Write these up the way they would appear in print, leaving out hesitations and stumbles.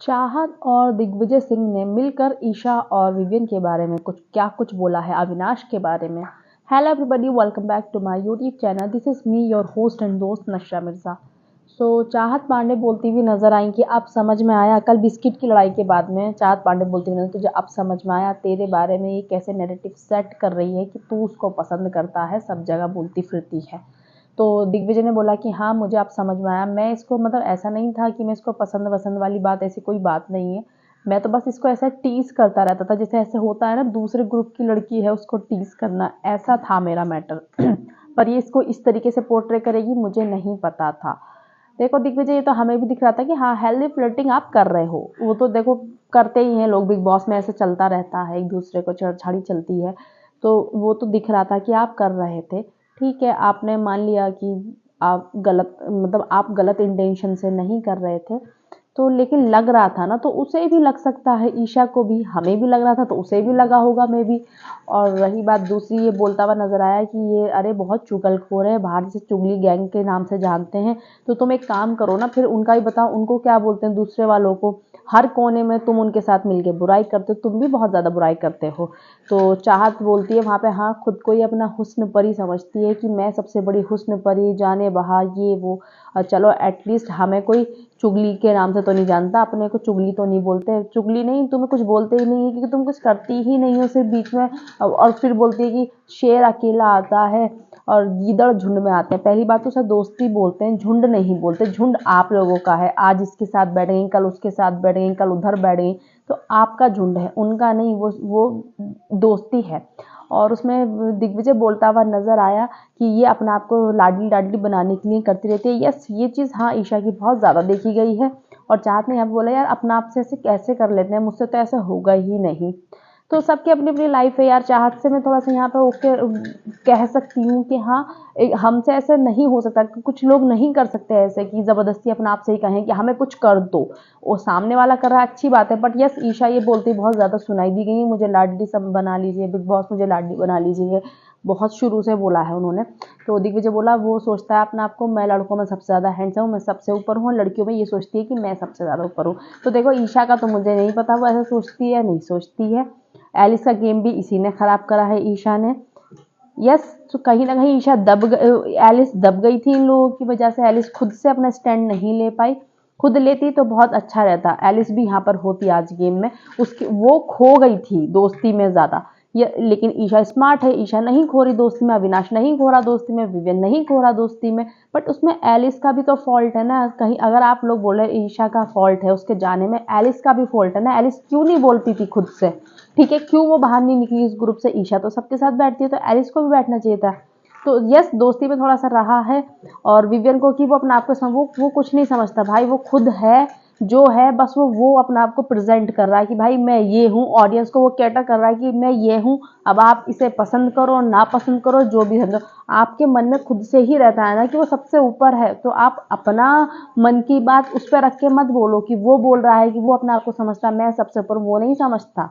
चाहत और दिग्विजय सिंह ने मिलकर ईशा और विवियन के बारे में कुछ बोला है अविनाश के बारे में। Hello everybody, welcome back to my YouTube channel. This is me your host and दोस्त नशा मिर्जा। चाहत पांडे बोलती हुई नजर आई कि अब समझ में आया, कल बिस्किट की लड़ाई के बाद में चाहत पांडे बोलती हुई नजर, तुझे अब समझ में आया तेरे बारे में ये कैसे नैरेटिव सेट कर रही है कि तू उसको पसंद करता है, सब जगह बोलती फिरती है। तो दिग्विजय ने बोला कि हाँ मुझे अब समझ में आया, मैं इसको मतलब ऐसा नहीं था कि मैं इसको पसंद वसंद वाली बात, ऐसी कोई बात नहीं है। मैं तो बस इसको ऐसा टीज करता रहता था, जैसे ऐसे होता है ना दूसरे ग्रुप की लड़की है उसको टीज करना, ऐसा था मेरा मैटर। पर ये इसको इस तरीके से पोर्ट्रे करेगी मुझे नहीं पता था। देखो दिग्विजय, ये तो हमें भी दिख रहा था कि हाँ हेल्दी फ्लर्टिंग आप कर रहे हो, वो तो देखो करते ही हैं लोग, बिग बॉस में ऐसे चलता रहता है, एक दूसरे को छेड़छाड़ी चलती है। तो वो तो दिख रहा था कि आप कर रहे थे। ठीक है, आपने मान लिया कि आप गलत, मतलब आप गलत इंटेंशन से नहीं कर रहे थे, तो लेकिन लग रहा था ना, तो उसे भी लग सकता है, ईशा को भी, हमें भी लग रहा था तो उसे भी लगा होगा मे भी। और रही बात दूसरी, ये बोलता हुआ नजर आया कि ये अरे बहुत चुगलखोर है, बाहर से चुगली गैंग के नाम से जानते हैं, तो तुम एक काम करो ना, फिर उनका ही बताओ, उनको क्या बोलते हैं दूसरे वालों को, हर कोने में तुम उनके साथ मिलके बुराई करते हो, तुम भी बहुत ज़्यादा बुराई करते हो। तो चाहत बोलती है वहाँ पे, हाँ खुद को ही अपना हुस्न परी समझती है कि मैं सबसे बड़ी हुस्न परी, जाने बहा ये वो। और चलो एटलीस्ट हमें कोई चुगली के नाम से तो नहीं जानता, अपने को चुगली तो नहीं बोलते, चुगली नहीं, तुम्हें कुछ बोलते ही नहीं है क्योंकि तुम कुछ करती ही नहीं हो सिर्फ बीच में। और फिर बोलती है कि शेर अकेला आता है और गीदड़ झुंड में आते हैं। पहली बात तो सर दोस्ती बोलते हैं, झुंड नहीं बोलते। झुंड आप लोगों का है, आज इसके साथ बैठेंगे, कल उसके साथ बैठेंगे, कल उधर बैठेंगे, तो आपका झुंड है, उनका नहीं, वो दोस्ती है। और उसमें दिग्विजय बोलता हुआ नजर आया कि ये अपने आप को लाडली लाडली बनाने के लिए करती रहती है। यस, ये चीज़ हाँ ईशा की बहुत ज़्यादा देखी गई है। और चाहत ने यहाँ बोला यार अपना आप से ऐसे कैसे कर लेते हैं, मुझसे तो ऐसा होगा ही नहीं। तो सबकी अपनी अपनी लाइफ है यार। चाहत से मैं थोड़ा सा यहाँ पे ओके कह सकती हूँ कि हाँ हमसे ऐसे नहीं हो सकता, कुछ लोग नहीं कर सकते ऐसे कि ज़बरदस्ती अपना आप से ही कहें कि हमें कुछ कर दो। वो सामने वाला कर रहा है अच्छी बात है, बट यस ईशा ये बोलती बहुत ज़्यादा सुनाई दी गई है, मुझे लाडली सब बना लीजिए, बिग बॉस मुझे लाडली बना लीजिए, बहुत शुरू से बोला है उन्होंने। तो दिग्विजय बोला वो सोचता है अपने आप को, मैं लड़कों में सबसे ज़्यादा हैंडसम हूँ, मैं सबसे ऊपर हूँ, लड़कियों में ये सोचती है कि मैं सबसे ज़्यादा ऊपर हूँ। तो देखो ईशा का तो मुझे नहीं पता वो ऐसा सोचती है नहीं सोचती है। एलिस का गेम भी इसी ने खराब करा है, ईशा ने। यस, तो कहीं ना कहीं ईशा एलिस दब गई थी इन लोगों की वजह से। एलिस खुद से अपना स्टैंड नहीं ले पाई, खुद लेती तो बहुत अच्छा रहता, एलिस भी यहाँ पर होती आज गेम में। उसकी वो खो गई थी दोस्ती में ज़्यादा, ये लेकिन ईशा स्मार्ट है, ईशा नहीं खो रही दोस्ती में, अविनाश नहीं खो रहा दोस्ती में, विवियन नहीं खो रहा दोस्ती में। बट उसमें एलिस का भी तो फॉल्ट है ना कहीं, अगर आप लोग बोल रहे ईशा का फॉल्ट है उसके जाने में, एलिस का भी फॉल्ट है ना। एलिस क्यों नहीं बोलती थी खुद से, ठीक है, क्यों वो बाहर नहीं निकली इस ग्रुप से। ईशा तो सबके साथ बैठती है, तो एलिस को भी बैठना चाहिए था। तो यस दोस्ती में थोड़ा सा रहा है। और विवियन को कि वो अपने आप को वो कुछ नहीं समझता भाई, वो खुद है जो है, बस वो अपने आप को प्रेजेंट कर रहा है कि भाई मैं ये हूँ, ऑडियंस को वो कैटर कर रहा है कि मैं ये हूँ। अब आप इसे पसंद करो ना पसंद करो, जो भी है, आपके मन में खुद से ही रहता है ना कि वो सबसे ऊपर है, तो आप अपना मन की बात उस पर रख के मत बोलो कि वो बोल रहा है कि वो अपने आप को समझता मैं सबसे ऊपर, वो नहीं समझता,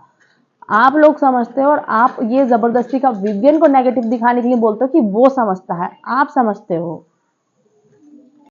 आप लोग समझते हो। और आप ये जबरदस्ती का विवियन को नेगेटिव दिखाने के लिए बोलते हो कि वो समझता है, आप समझते हो।